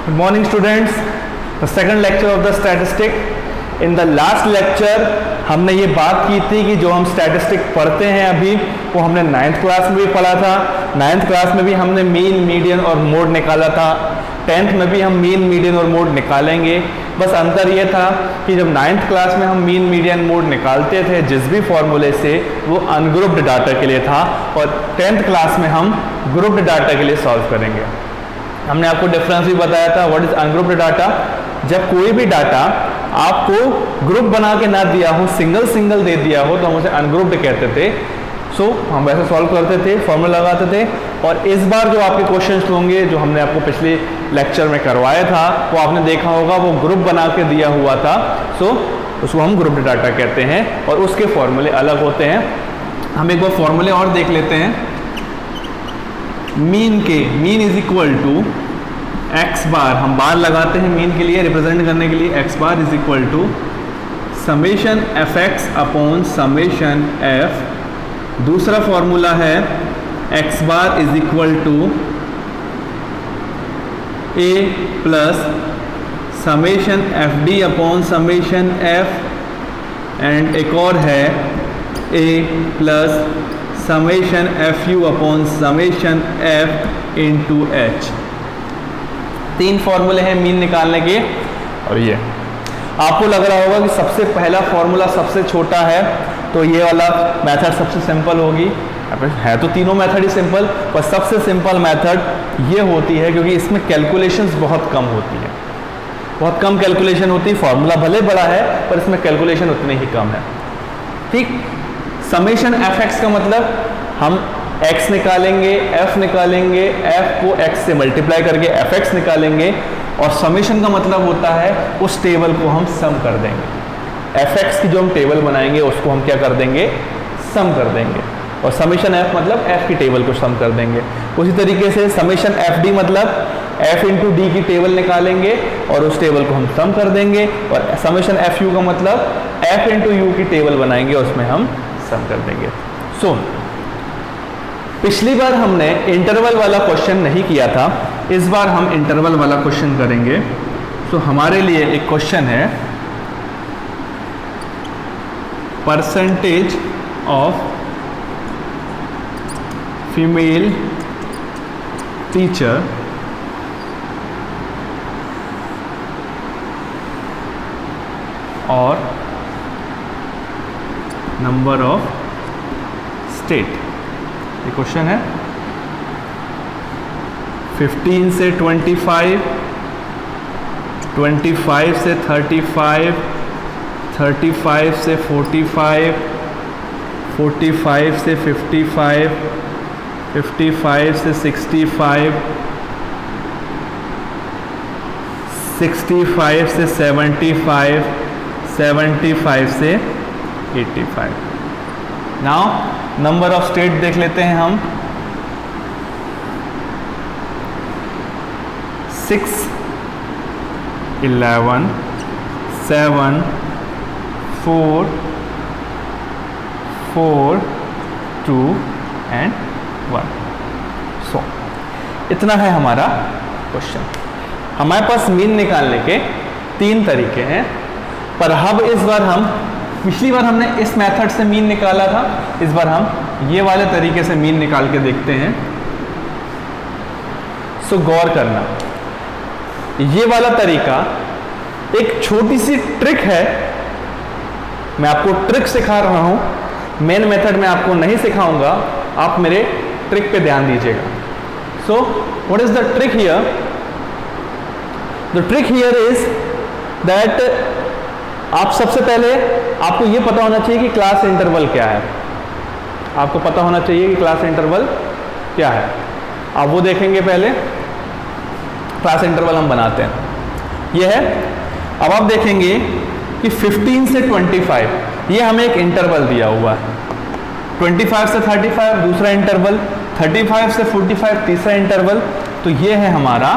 Good morning students, the second lecture of the statistic. In the last lecture हमने ये बात की थी कि जो हम स्टैटिस्टिक पढ़ते हैं अभी वो हमने 9th क्लास में भी पढ़ा था। 9th क्लास में भी हमने मीन, मीडियन और मोड निकाला था। 10th में भी हम मीन, मीडियन और मोड निकालेंगे। बस अंतर ये था कि जब 9th क्लास में हम मीन, मीडियन, मोड निकालते थे जिस भी फॉर्मूले से, वो अनग्रुप्ड डाटा के लिए था और 10th क्लास में हम ग्रुप्ड डाटा के लिए सॉल्व करेंगे। हमने आपको डिफरेंस भी बताया था। What is ungrouped data? जब कोई भी डाटा आपको ग्रुप बना के ना दिया हो, सिंगल सिंगल दे दिया हो, तो हम उसे अनग्रुप्ड कहते थे। हम वैसे सॉल्व करते थे, फॉर्मूला लगाते थे। और इस बार जो आपके क्वेश्चंस होंगे जो हमने आपको पिछले लेक्चर में करवाया था, वो आपने देखा होगा, वो ग्रुप बना के दिया हुआ था। उसको हम ग्रुप्ड डाटा कहते हैं और उसके फॉर्मूले अलग होते हैं। हम एक बार फॉर्मूले और देख लेते हैं। Mean is equal to X bar, हम बार लगाते हैं मीन के लिए रिप्रेजेंट करने के लिए। X bar is equal to summation F X upon summation F. दूसरा फॉर्मूला है X bar is equal to A plus summation F D upon summation F. And एक और है A plus summation F you upon summation F into H. 3 फॉर्मूले हैं mean निकालने के। और ये आपको लग रहा होगा कि सबसे पहला फॉर्मूला सबसे छोटा है, तो ये वाला मेथड सबसे सिंपल होगी। है तो तीनों मेथड ही सिंपल, पर सबसे सिंपल मेथड ये होती है क्योंकि इसमें कैलकुलेशंस बहुत कम होती है। बहुत कम कैलकुलेशन होती है। फॉर्मूला भले बड़ा है पर इसमें कैलकुलेशन उतनी ही कम है। ठीक, समेशन एफ एक्स का मतलब हम x निकालेंगे, f निकालेंगे, f को x से मल्टीप्लाई करके एफ एक्स निकालेंगे। और समेशन का मतलब होता है उस टेबल को हम सम कर देंगे। एफ एक्स की जो हम टेबल बनाएंगे उसको हम क्या कर देंगे? सम कर देंगे। और समेशन f मतलब f की टेबल को सम कर देंगे। उसी तरीके से समेशन एफ डी मतलब f इंटू डी की टेबल निकालेंगे और उस टेबल को हम सम कर देंगे। और समेशन एफ यू का मतलब f इंटू यू की टेबल बनाएंगे, उसमें हम सम कर देंगे। पिछली बार हमने इंटरवल वाला क्वेश्चन नहीं किया था, इस बार हम इंटरवल वाला क्वेश्चन करेंगे। हमारे लिए एक क्वेश्चन है, परसेंटेज ऑफ फीमेल टीचर और नंबर ऑफ स्टेट। ये क्वेश्चन है 15 से 25, 25 से 35, 35 से 45, 45 से 55, 55 से 65, 65 से 75, 75 से 85। नाउ नंबर ऑफ स्टेट देख लेते हैं हम। 6, 11, 7, 4, 4, 2 एंड 1। इतना है हमारा क्वेश्चन। हमारे पास मीन निकालने के 3 तरीके हैं, पर अब इस बार हम, पिछली बार हमने इस मेथड से मीन निकाला था, इस बार हम ये वाले तरीके से मीन निकाल के देखते हैं। गौर करना, ये वाला तरीका एक छोटी सी ट्रिक है। मैं आपको ट्रिक सिखा रहा हूं, मेन मेथड में आपको नहीं सिखाऊंगा, आप मेरे ट्रिक पे ध्यान दीजिएगा। What is the trick here? The trick here is that आप सबसे पहले आपको ये पता होना चाहिए कि क्लास इंटरवल क्या है। आपको पता होना चाहिए कि क्लास इंटरवल क्या है। आप वो देखेंगे पहले। क्लास इंटरवल हम बनाते हैं, ये है। अब आप देखेंगे कि 15 से 25 ये हमें एक इंटरवल दिया हुआ है। 25 से 35 दूसरा इंटरवल, 35 से 45 तीसरा इंटरवल। तो ये है हमारा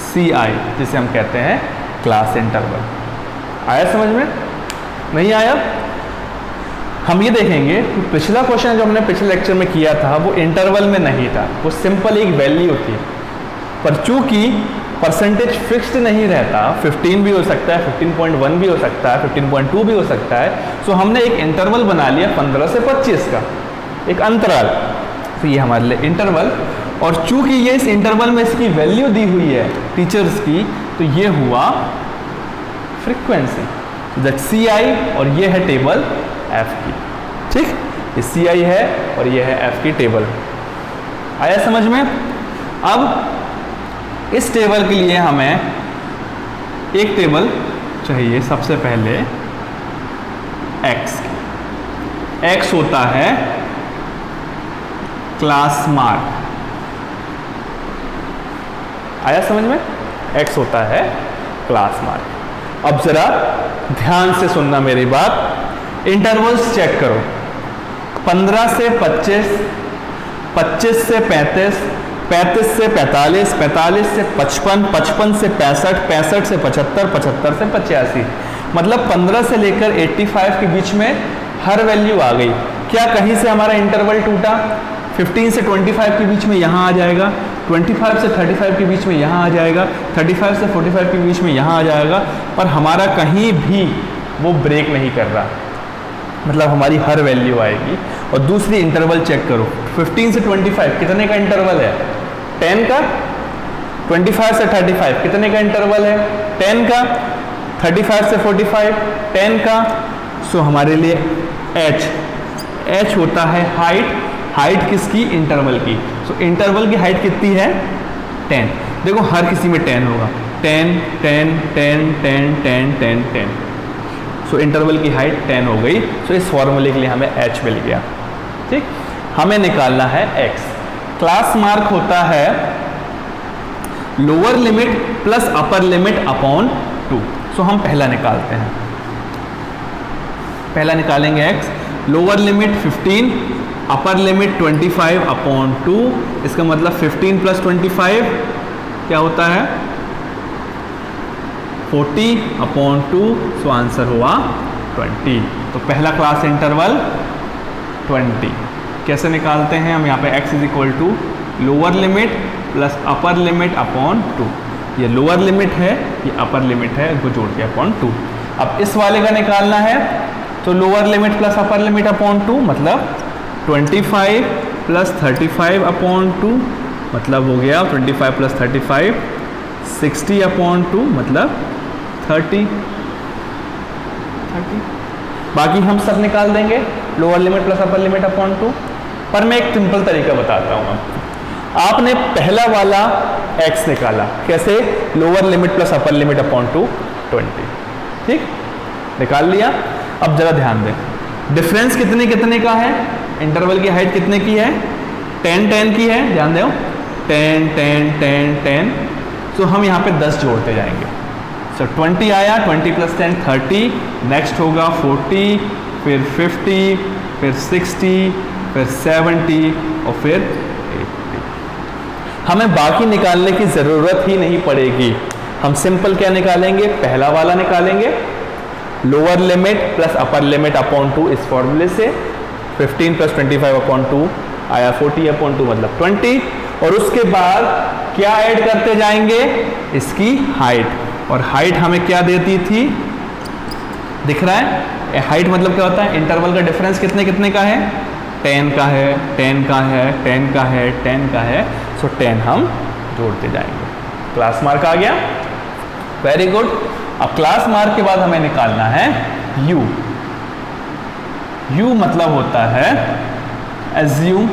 CI, जिसे हम कहते हैं क्लास इंटरवल। आया समझ में? नहीं आया? हम ये देखेंगे कि पिछला क्वेश्चन जो हमने पिछले लेक्चर में किया था वो इंटरवल में नहीं था, वो सिंपल एक वैल्यू थी। पर चूंकि परसेंटेज फिक्स्ड नहीं रहता, 15 भी हो सकता है, 15.1 भी हो सकता है, 15.2 भी हो सकता है। सो हमने एक इंटरवल बना लिया 15 से 25 का, एक अंतराल। तो ये हमारे लिए इंटरवल, और चूंकि ये इस इंटरवल में इसकी वैल्यू दी हुई है टीचर्स की, तो ये हुआ फ्रीक्वेंसी, दैट सी आई, और ये है टेबल एफ की। ठीक, ये सी आई है और ये है एफ की टेबल। आया समझ में? अब इस टेबल के लिए हमें एक टेबल चाहिए सबसे पहले एक्स की। एक्स होता है क्लास मार्क। आया समझ में? एक्स होता है क्लास मार्क। अब जरा ध्यान से सुनना मेरी बात, इंटरवल्स चेक करो। 15 से 25, 25 से 35, 35 से 45, 45 से 55, 55 से 65, 65 से 75, 75 से 85। मतलब 15 से लेकर 85 के बीच में हर वैल्यू आ गई। क्या कहीं से हमारा इंटरवल टूटा? 15 से 25 के बीच में यहाँ आ जाएगा, 25 से 35 के बीच में यहाँ आ जाएगा, 35 से 45 के बीच में यहाँ आ जाएगा, पर हमारा कहीं भी वो ब्रेक नहीं कर रहा, मतलब हमारी हर वैल्यू आएगी। और दूसरी इंटरवल चेक करो, 15 से 25 कितने का इंटरवल है? 10 का। 25 से 35 कितने का इंटरवल है? 10 का। 35 से 45 10 का। सो हमारे लिए h होता है हाइट। हाइट किसकी? इंटरवल की। सो इंटरवल की हाइट कितनी है? 10। देखो हर किसी में 10 होगा, 10 10 10 10 10 10 10। सो इंटरवल की हाइट 10 हो गई। सो इस फॉर्मूले के लिए हमें h मिल गया। ठीक, हमें निकालना है x। क्लास मार्क होता है lower limit plus upper limit upon 2। सो हम पहला निकालते हैं, पहला निकालेंगे x। Lower limit 15, upper limit 25 upon 2। इसका मतलब 15 प्लस 25 क्या होता है? 40 अपॉन 2। सो आंसर हुआ 20। तो पहला क्लास इंटरवल 20। कैसे निकालते हैं हम? यहाँ पे x is equal to lower limit plus upper limit upon 2। ये लोअर लिमिट है, ये अपर लिमिट है, इनको जोड़ के अपॉन 2। अब इस वाले का निकालना है, तो lower limit plus upper limit upon 2 मतलब 25 प्लस 35 अपॉन 2 मतलब हो गया 25 प्लस 35 60 अपॉन 2 मतलब 30। बाकी हम सब निकाल देंगे, lower limit plus upper limit upon 2। पर मैं एक सिंपल तरीका बताता हूँ आपने पहला वाला x निकाला कैसे? Lower limit plus upper limit upon 2 20। ठीक, निकाल लिया। अब जरा ध्यान दें, डिफरेंस कितने कितने का है? इंटरवल की हाइट कितने की है? 10 10 की है। ध्यान दो, 10 10 10 10। सो हम यहाँ पे 10 जोड़ते जाएंगे। सो 20 आया, 20 प्लस 10 30। नेक्स्ट होगा 40, फिर 50, फिर 60, फिर 70 और फिर 80। हमें बाकी निकालने की ज़रूरत ही नहीं पड़ेगी। हम सिंपल क्या निकालेंगे? पहला वाला निकालेंगे, lower limit plus upper limit upon 2 इस फॉर्मूले से। 15 प्लस 25 अपॉन 2 आया 40 अपॉन 2 मतलब 20। और उसके बाद क्या ऐड करते जाएंगे? इसकी हाइट। और हाइट हमें क्या देती थी? दिख रहा है? हाइट मतलब क्या होता है? इंटरवल का डिफरेंस कितने कितने का है? 10 का है, 10 का है, 10 का है, 10 का है। सो 10 हम जोड़ते जाएंगे। क्लास मार्क आ गया, वेरी गुड। अब क्लास मार्क के बाद हमें निकालना है u। u मतलब होता है एज्यूम।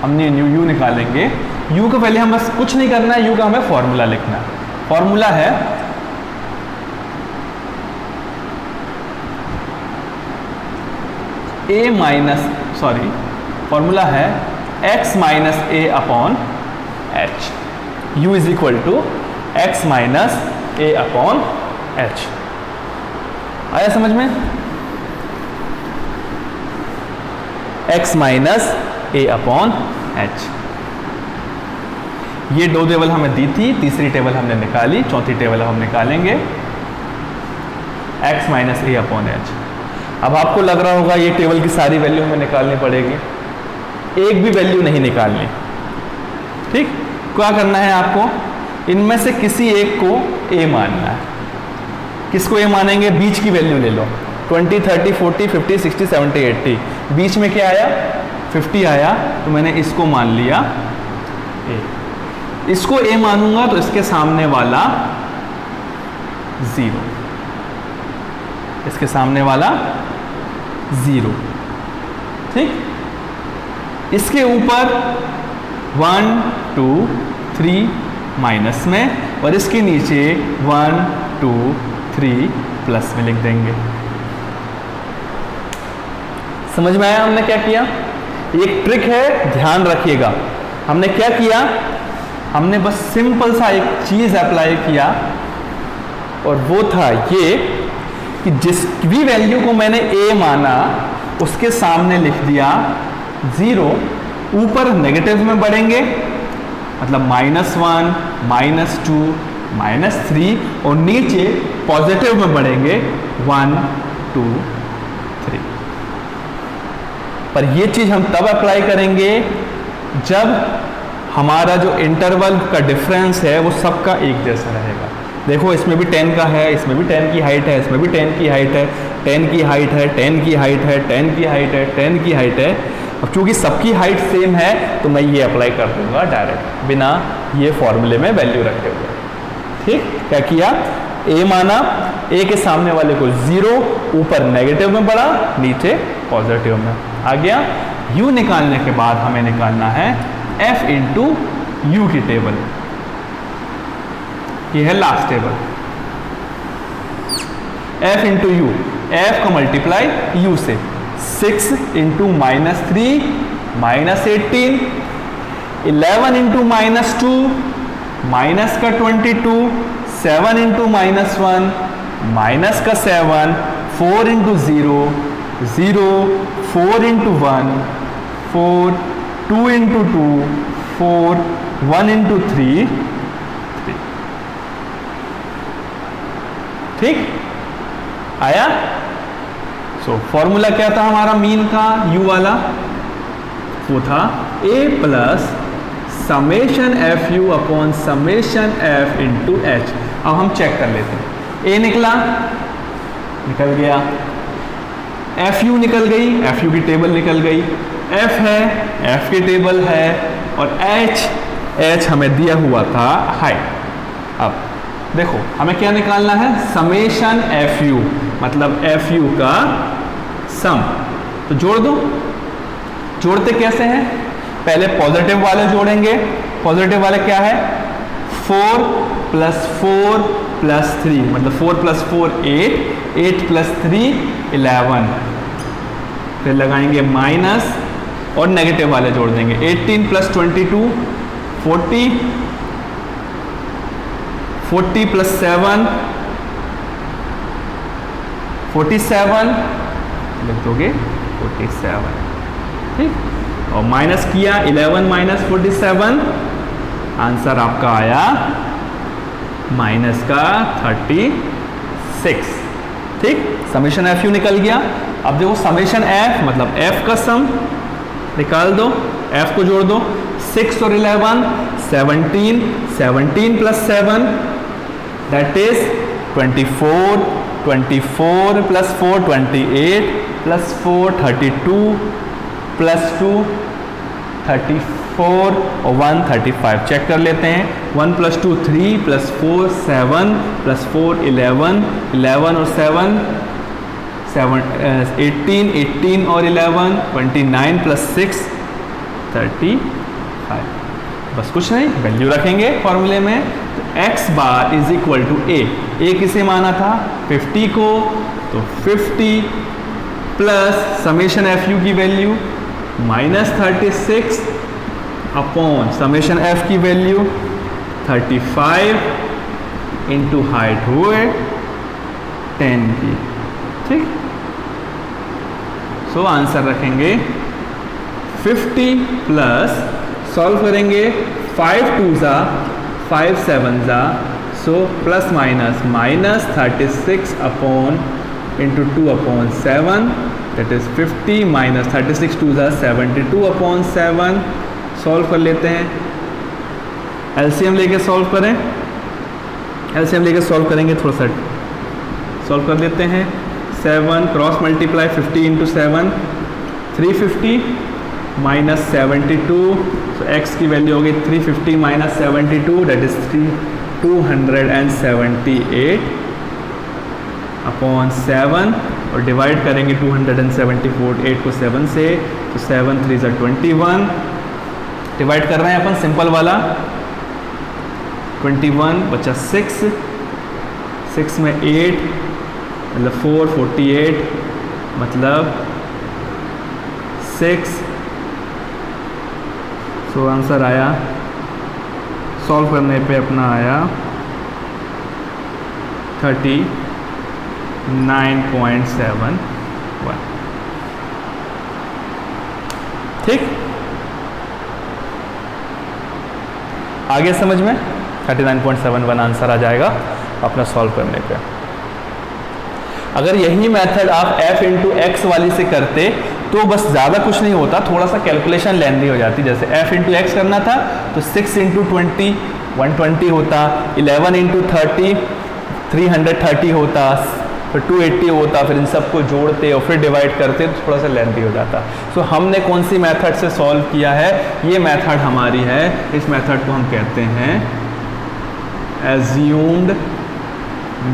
हमने u निकालेंगे। u को पहले हम बस कुछ नहीं करना है, u का हमें फॉर्मूला लिखना है। फॉर्मूला है फॉर्मूला है x minus a upon h. u is equal to x minus a upon h. आया समझ में? x minus a upon h. ये दो टेबल हमें दी थी, तीसरी टेबल हमने निकाली, चौथी टेबल हम निकालेंगे x minus a upon H. अब आपको लग रहा होगा ये टेबल की सारी वैल्यू हमें निकालनी पड़ेगी, एक भी वैल्यू नहीं निकालनी। ठीक, क्या करना है आपको? इनमें से किसी एक को ए मानना है। किसको ए मानेंगे? बीच की वैल्यू ले लो, 20, 30, 40, 50, 60, 70, 80। बीच में क्या आया? 50 आया, तो मैंने इसको मान लिया ए। इसको ए मानूंगा तो इसके सामने वाला 0, इसके सामने वाला 0, ठीक। इसके ऊपर 1, 2, 3 माइनस में, और इसके नीचे 1, 2, 3 प्लस में लिख देंगे। समझ में आया हमने क्या किया? एक ट्रिक है, ध्यान रखिएगा। हमने क्या किया? हमने बस सिंपल सा एक चीज अप्लाई किया, और वो था ये कि जिस भी वैल्यू को मैंने ए माना उसके सामने लिख दिया 0। ऊपर नेगेटिव में बढ़ेंगे, मतलब -1, -2, -3, और नीचे पॉजिटिव में बढ़ेंगे 1, 2, 3। पर ये चीज हम तब अप्लाई करेंगे जब हमारा जो इंटरवल का डिफरेंस है वो सबका एक जैसा रहेगा। देखो इसमें भी 10 का है, इसमें भी 10 की हाइट है, इसमें भी 10 की हाइट है, 10 की हाइट है, 10 की हाइट है, 10 की हाइट है, 10 की हाइट है। अब चूंकि सबकी हाइट सेम है तो मैं ये अप्लाई कर दूंगा डायरेक्ट, बिना ये फॉर्मूले में वैल्यू रखे हुए। ठीक, क्या किया? ए माना, ए के सामने वाले को 0, ऊपर नेगेटिव में बढ़ा, नीचे पॉजिटिव में आ गया। यू निकालने के बाद हमें निकालना है एफ इंटू यू की टेबल। ये है last table, F into you. F का मल्टीप्लाई यू से, 6 इंटू -3 -18, 11 इंटू -2 माइनस का 22, 7 इंटू -1 माइनस का 7, 4 इंटू 0 0, 4 इंटू 1 4, 2 इंटू 2 4, 1 इंटू 3 3। ठीक आया? सो फॉर्मूला क्या था हमारा मीन का, यू वाला? वो था a plus summation F you upon summation F into H. अब हम चेक कर लेते हैं। a निकला, निकल गया, एफ यू निकल गई, एफ यू की टेबल निकल गई, एफ है, एफ की टेबल है, और एच हमें दिया हुआ था हाइट। अब देखो हमें क्या निकालना है? समेशन एफ यू, मतलब एफ यू का सम। तो जोड़ दो। जोड़ते कैसे हैं? पहले पॉजिटिव वाले जोड़ेंगे। पॉजिटिव वाले क्या है? 4 + 4 + 3, मतलब 4 + 4 8, 8 + 3 11। फिर लगाएंगे माइनस और नेगेटिव वाले जोड़ देंगे। 18 + 22 40, 40 + 7 47, लिख दोगे 47। ठीक, और माइनस किया 11 - 47, आंसर आपका आया माइनस का 36। ठीक, समेशन एफ यू निकल गया। अब देखो समेशन एफ मतलब एफ का सम निकाल दो, एफ को जोड़ दो। 6 और 11 17, 17 + 7 दैट इज 24, 24 + 4 28 + 4 32 + 2 34 और 1 35। चेक कर लेते हैं। 1 + 2 3 + 4 7 + 4 11, 11 और 7 18, 18 और 11 29 + 6 35। बस कुछ नहीं, वैल्यू रखेंगे फॉर्मूले में। तो x bar is equal to a किसे माना था? 50 को, तो 50 प्लस समेशन एफ यू की वैल्यू -36 अपॉन समेशन एफ की वैल्यू 35 इंटू हाइट हुए 10 की। ठीक, सो आंसर रखेंगे 50 प्लस, सॉल्व करेंगे 5 2 ज़ा 5 7 ज़ा, so plus minus -36 upon into 2 upon 7, that is 50 - 36 2 ज़ा 72 अपॉन 7। सॉल्व कर लेते हैं। एलसीएम लेके सॉल्व करें, एलसीएम लेके सॉल्व करेंगे, थोड़ा सा सॉल्व कर लेते हैं। 7 क्रॉस मल्टीप्लाई 50 इंटू 7 350 माइनस 72, तो x की वैल्यू होगी 350 माइनस 72 दैट इज 278 अपॉन 7 और डिवाइड करेंगे 274 8 को 7 से, तो 7 3 ज़ा 21, डिवाइड कर रहे हैं अपन सिंपल वाला, 21 बचा 6, 6 में 8 मतलब 4 48 मतलब 6, सो आंसर आया सॉल्व करने पे अपना आया 39.71। ठीक, आगे समझ में 39.71 आंसर आ जाएगा अपना सॉल्व करने पे। अगर यही मेथड आप f इंटू एक्स वाली से करते तो बस ज़्यादा कुछ नहीं होता, थोड़ा सा कैलकुलेशन लेंदी हो जाती। जैसे f इंटू एक्स करना था तो 6 इंटू 20 120 होता, 11 इंटू 30 330 होता, फिर 280 होता, फिर इन सबको जोड़ते और फिर डिवाइड करते तो थोड़ा सा लेंथी हो जाता। सो हमने कौन सी मेथड से सॉल्व किया है, ये मेथड हमारी है, इस मेथड को हम कहते हैं एज्यूम्ड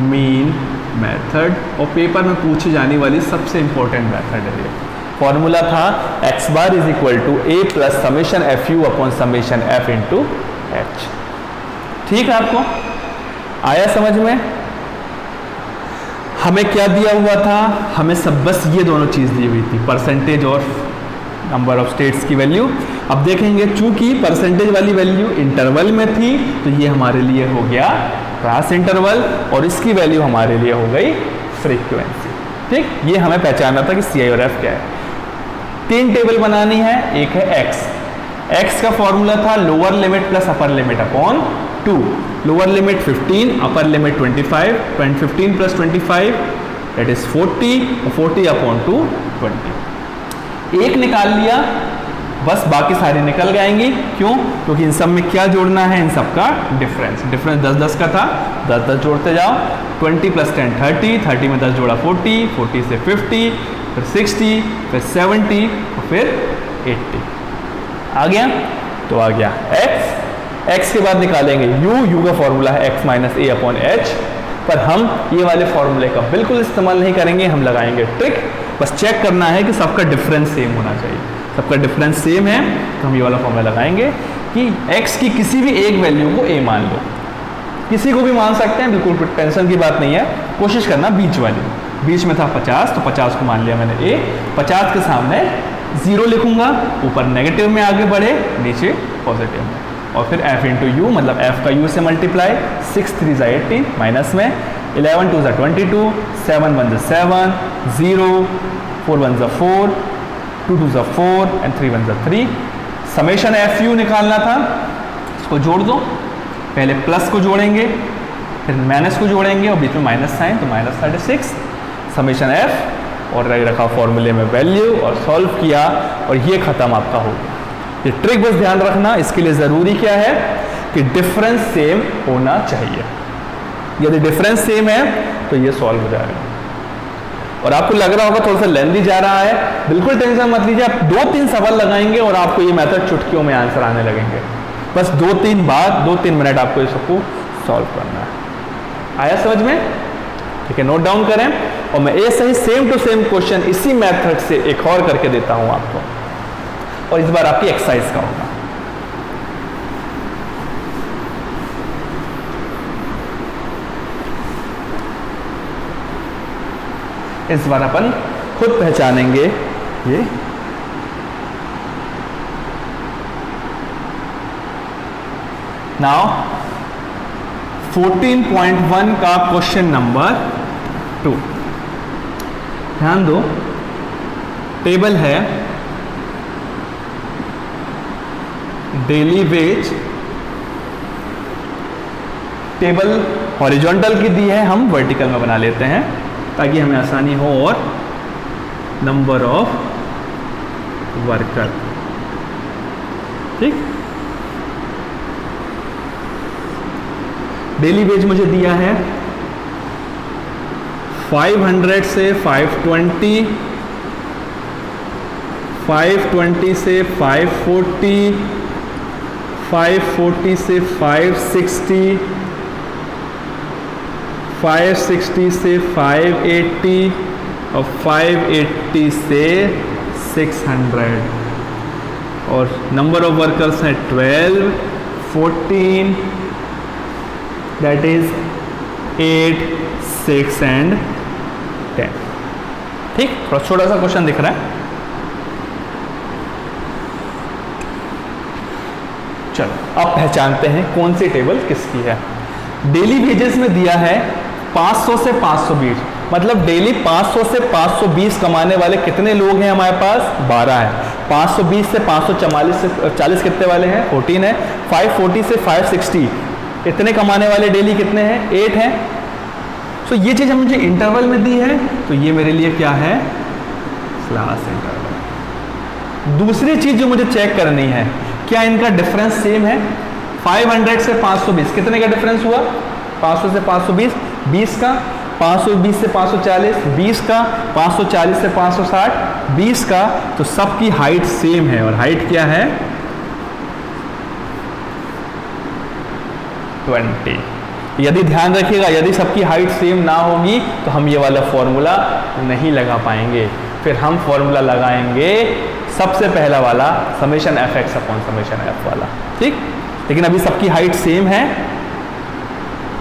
मीन मेथड, और पेपर में पूछी जाने वाली सबसे इंपॉर्टेंट मेथड है ये। फॉर्मूला था x bar is equal to a plus summation F you upon summation F into h. ठीक है, आपको आया समझ में? हमें क्या दिया हुआ था, हमें सब बस ये दोनों चीज़ दी हुई थी, परसेंटेज और नंबर ऑफ स्टेट्स की वैल्यू। अब देखेंगे चूंकि परसेंटेज वाली वैल्यू इंटरवल में थी तो ये हमारे लिए हो गया क्लास इंटरवल और इसकी वैल्यू हमारे लिए हो गई फ्रीक्वेंसी। ठीक, ये हमें पहचानना था कि सी और एफ क्या है। 3 टेबल बनानी है, एक है x का फॉर्मूला था lower limit plus upper limit upon 2, lower limit 15 upper limit 25, 15 plus 25 that is 40, 40 upon 2 20। एक निकाल लिया, बस बाकी सारे निकल जाएंगी। क्यों? क्योंकि इन सब में क्या जोड़ना है, इन सब का डिफरेंस 10-10 का था, 10-10 जोड़ते जाओ, 20 प्लस 10 30, 30 में 10 जोड़ा 40, 40 से 50, फिर 60, फिर 70 और फिर 80। आ गया? तो आ गया x के बाद निकालेंगे u का फॉर्मूला है x minus a upon H, पर हम ये वाले फॉर्मूले का बिल्कुल इस्तेमाल नहीं करेंगे, हम लगाएंगे ट्रिक। बस चेक करना है कि सबका डिफरेंस सेम होना चाहिए, सबका डिफरेंस सेम है तो हम ये वाला फॉर्मूला लगाएंगे कि x की किसी भी एक वैल्यू को a मान लो, किसी को भी मान सकते हैं, बिल्कुल टेंशन की बात नहीं है, कोशिश करना बीच वाली। बीच में था 50 तो 50 को मान लिया मैंने a, 50 के सामने 0 लिखूंगा, ऊपर नेगेटिव में आगे बढ़े, नीचे पॉजिटिव में, और फिर f इंटू यू मतलब f का u से मल्टीप्लाई, 6 3 ज़ा 80 माइनस में 11 2 ज़ा 22, 7 1 ज़ा 7, 0 4 1 ज़ा 4, 2 2 ज़ा 4 एंड 3 1 ज़ा 3। समेशन एफ यू निकालना था, इसको जोड़ दो, पहले प्लस को जोड़ेंगे फिर माइनस को जोड़ेंगे और बीच में माइनस साइन तो माइनस 36 समेशन एफ और रखा फॉर्मूले में वैल्यू और सॉल्व किया और ये खत्म आपका हो गया। ये ट्रिक बस ध्यान रखना, इसके लिए ज़रूरी क्या है कि डिफरेंस सेम होना चाहिए। यदि डिफरेंस सेम है तो ये सॉल्व हो जाएगा। और आपको लग रहा होगा थोड़ा सा लेंदी जा रहा है, बिल्कुल टेंशन मत लीजिए, आप 2-3 सवाल लगाएंगे और आपको ये मेथड चुटकियों में आंसर आने लगेंगे। बस 2-3 बार 2-3 मिनट आपको ये सबको सॉल्व करना है। आया समझ में? ठीक है, नोट डाउन करें और मैं ऐसे ही सेम टू सेम क्वेश्चन इसी मेथड से एक और करके देता हूं आपको, और इस बार आपकी एक्सरसाइज का होगा। इस बार अपन खुद पहचानेंगे ये नाउ 14.1 का क्वेश्चन नंबर 2। ध्यान दो, टेबल है डेली वेज, टेबल हॉरिजॉन्टल की दी है, हम वर्टिकल में बना लेते हैं ताकि हमें आसानी हो, और नंबर ऑफ वर्कर। ठीक, डेली वेज मुझे दिया है 500 से 520, 520 से 540, 540 से 560, 560 से 580 और 580 से 600 और नंबर ऑफ वर्कर्स हैं 12, 14, दैट इज 8, 6 एंड 10। ठीक, थोड़ा छोटा सा क्वेश्चन दिख रहा है। चलो अब पहचानते हैं कौन सी टेबल किसकी है। डेली वेजेस में दिया है 500 से 520, मतलब डेली 500 से 520 कमाने वाले कितने लोग हैं हमारे पास? 12 है। 520 से 540 कितने वाले हैं? 14 है। 540 से 560 इतने कमाने वाले डेली कितने हैं? 8 हैं। सो ये चीज़ मुझे इंटरवल में दी है, तो ये मेरे लिए क्या है? Class interval. दूसरी चीज़ जो मुझे चेक करनी है, क्या इनका डिफरेंस सेम है? 500 से 520 कितने का डिफरेंस हुआ? 500 से 520 20 का, 520 से 540 20 का, 540 से 560 20 का, तो सबकी हाइट सेम है। और हाइट क्या है? 20। यदि ध्यान रखिएगा, यदि सबकी हाइट सेम ना होगी तो हम ये वाला फॉर्मूला नहीं लगा पाएंगे। फिर हम फॉर्मूला लगाएंगे सबसे पहला वाला summation F X upon summation F वाला। ठीक, लेकिन अभी सबकी हाइट सेम है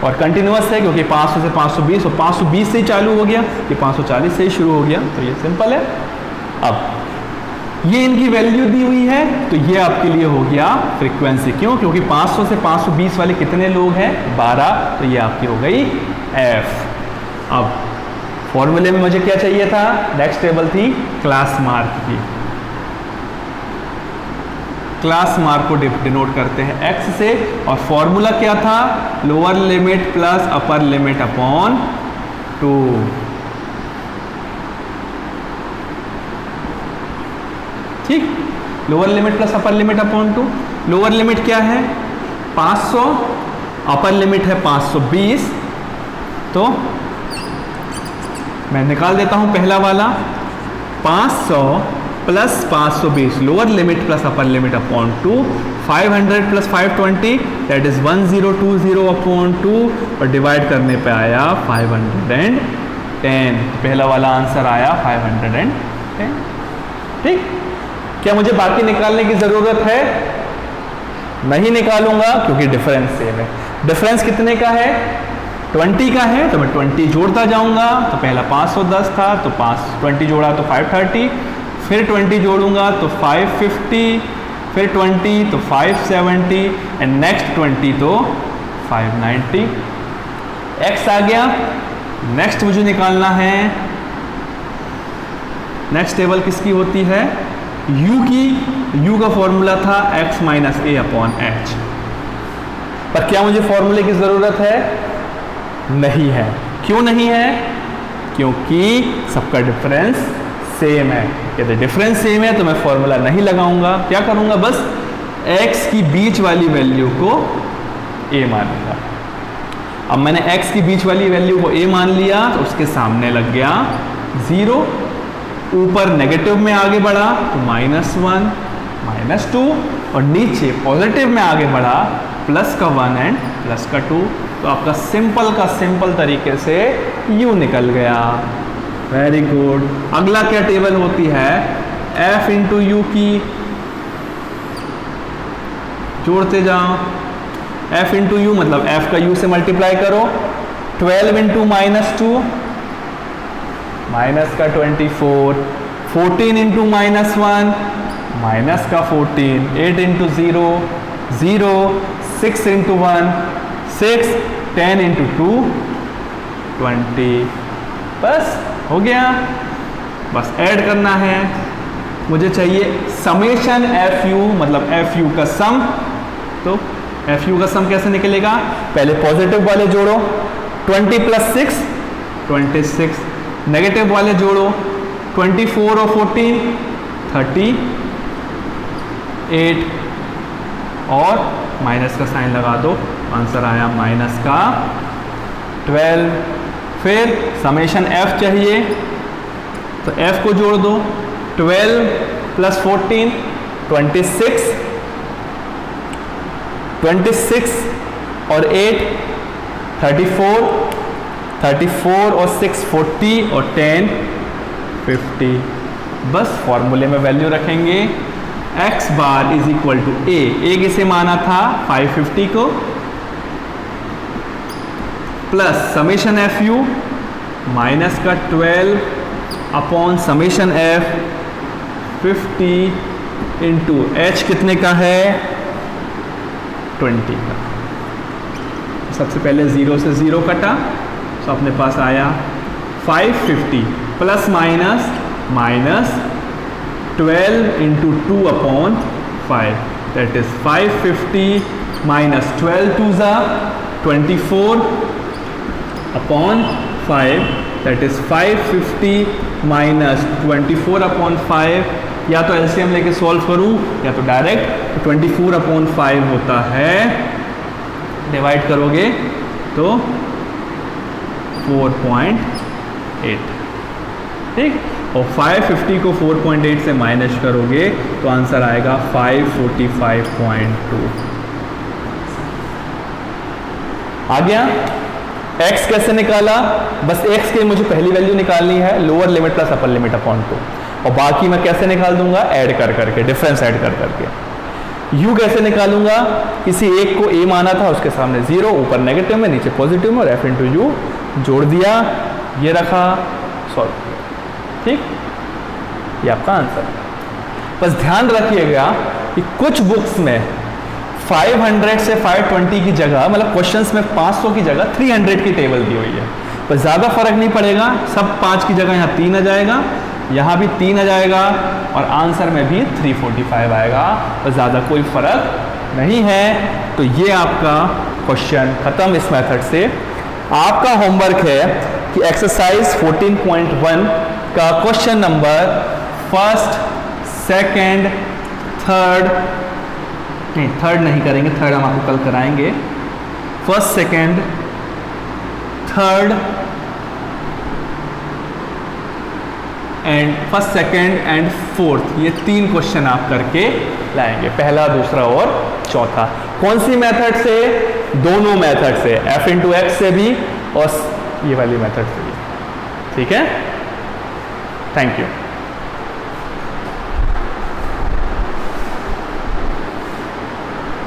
और कंटिन्यूअस है, क्योंकि 500 से 520 और 520 से ही चालू हो गया, ये 540 से ही शुरू हो गया, तो ये सिंपल है। अब ये इनकी वैल्यू दी हुई है, तो ये आपके लिए हो गया फ्रीक्वेंसी। क्यों? क्योंकि 500 से 520 वाले कितने लोग हैं? 12, तो ये आपकी हो गई एफ। अब फॉर्मूले में मुझे क्या चाहिए था? नेक्स्ट टेबल थी क्लास मार्क की। क्लास मार्क को डिनोट करते हैं एक्स से, और फॉर्मूला क्या था? Lower limit plus upper limit upon 2। ठीक, lower limit plus upper limit upon 2। Lower limit क्या है? 500, अपर लिमिट है 520, तो मैं निकाल देता हूं पहला वाला 500 plus 520 lower limit plus upper limit upon 2, 500 plus 520 that is 1020 upon 2 और डिवाइड करने पे आया 510। पहला वाला आंसर आया 510। ठीक, क्या मुझे बाकी निकालने की ज़रूरत है? नहीं निकालूंगा, क्योंकि डिफरेंस सेम है। डिफरेंस कितने का है? 20 का है, तो मैं 20 जोड़ता जाऊंगा। तो पहला 510 था, तो 20 जोड़ा तो 530, फिर 20 जोड़ूंगा तो 550, फिर 20 तो 570 एंड नेक्स्ट 20 तो 590। एक्स आ गया। नेक्स्ट मुझे निकालना है, नेक्स्ट टेबल किसकी होती है? u की। u का फॉर्मूला था x minus a upon H, पर क्या मुझे फॉर्मूले की ज़रूरत है? नहीं है। क्यों नहीं है? क्योंकि सबका डिफरेंस सेम है। यदि डिफरेंस सेम है तो मैं फॉर्मूला नहीं लगाऊंगा। क्या करूंगा? बस x की बीच वाली वैल्यू को a मानूंगा। अब मैंने x की बीच वाली वैल्यू को a मान लिया, तो उसके सामने लग गया 0। ऊपर नेगेटिव में आगे बढ़ा तो -1, -2, और नीचे पॉजिटिव में आगे बढ़ा प्लस का 1 एंड प्लस का 2। तो आपका सिंपल तरीके से u निकल गया। Very good. अगला क्या टेबल होती है? f इंटू यू की। जोड़ते जाओ। f इंटू यू मतलब f का u से मल्टीप्लाई करो। 12 इंटू -2 माइनस का 24, 14 इंटू -1 माइनस का 14, 8 इंटू 0 0, 6 इंटू 1 6, 10 इंटू 2 20। बस हो गया। बस ऐड करना है। मुझे चाहिए समेशन एफ यू, मतलब एफ यू का सम। तो एफ यू का सम कैसे निकलेगा? पहले पॉजिटिव वाले जोड़ो, 20 प्लस 6 26, नेगेटिव वाले जोड़ो 24 और 14 38 और माइनस का साइन लगा दो आंसर आया माइनस का 12। फिर समेशन f चाहिए तो f को जोड़ दो, 12 प्लस 14 26, 26 और 8 34, 34 और 6 40 और 10 50। बस फॉर्मूले में वैल्यू रखेंगे, x bar is equal to a किसे माना था 550 को, plus summation F u minus का 12 upon summation f 50 into h कितने का है 20 का। सबसे पहले 0 से 0 कटा तो अपने पास आया 550 plus minus minus 12 into 2 upon 5, that is 550 minus 12 टू ज़ा 24 upon 5, that is 550 minus 24 upon 5। या तो एलसीएम लेके सॉल्व करूं या तो डायरेक्ट 24 अपॉन 5 होता है, डिवाइड करोगे तो 4.8, ठीक। और 550 को 4.8 से माइनस करोगे तो आंसर आएगा 545.2। आ गया। x कैसे निकाला, बस x की मुझे पहली वैल्यू निकालनी है, lower limit plus upper limit upon 2, और बाकी मैं कैसे निकाल दूंगा ऐड कर करके, डिफरेंस ऐड कर करके। u कैसे निकालूंगा, किसी एक को a माना था उसके सामने 0, ऊपर नेगेटिव में नीचे पॉजिटिव में, और f इंटू यू जोड़ दिया, ये रखा, सॉल्व किया, ठीक। ये आपका आंसर। बस ध्यान रखिएगा कि कुछ बुक्स में 500 से 520 की जगह, मतलब क्वेश्चंस में 500 की जगह 300 की टेबल दी हुई है, पर ज़्यादा फर्क नहीं पड़ेगा, सब 5 की जगह यहाँ 3 आ जाएगा, यहाँ भी 3 आ जाएगा, और आंसर में भी 345 आएगा, और ज़्यादा कोई फर्क नहीं है। तो ये आपका क्वेश्चन खत्म इस मेथड से। आपका होमवर्क है कि एक्सरसाइज 14.1 का question number first, second, third नहीं करेंगे, थर्ड हम आपको कल कराएंगे। First, second, third and first, second and fourth, ये 3 क्वेश्चन आप करके लाएंगे, पहला, दूसरा और चौथा। कौन सी मेथड से, दोनों मेथड से, f इंटू एक्स से भी और ये वाली मेथड से भी, ठीक है। Thank you.